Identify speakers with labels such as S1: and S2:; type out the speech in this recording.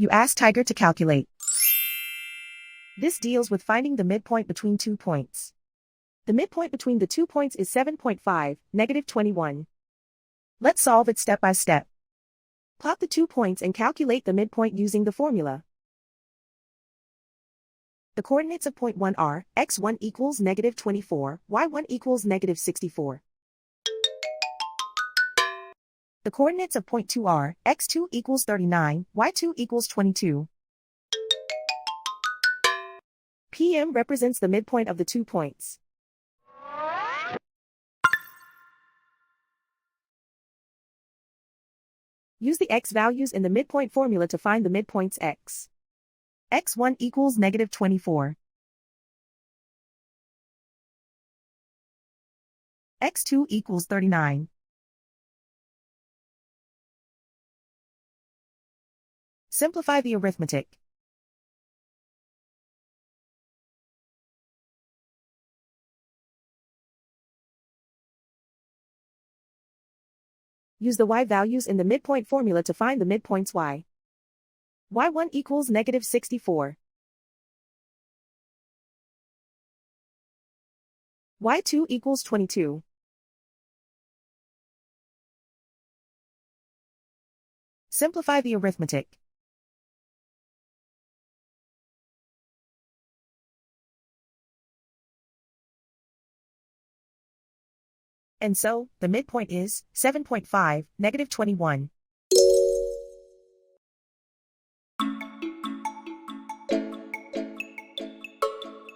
S1: You ask Tiger to calculate. This deals with finding the midpoint between 2 points. The midpoint between the 2 points is 7.5, -21. Let's solve it step by step. Plot the 2 points and calculate the midpoint using the formula. The coordinates of point 1 are, x1 equals -24, y1 equals -64. The coordinates of point 2 are, x2 equals 39, y2 equals 22. PM represents the midpoint of the 2 points. Use the x values in the midpoint formula to find the midpoints x. x1 equals -24. x2 equals 39. Simplify the arithmetic. Use the y values in the midpoint formula to find the midpoints y. y1 equals -64. y2 equals 22. Simplify the arithmetic. And so, the midpoint is 7.5, -21.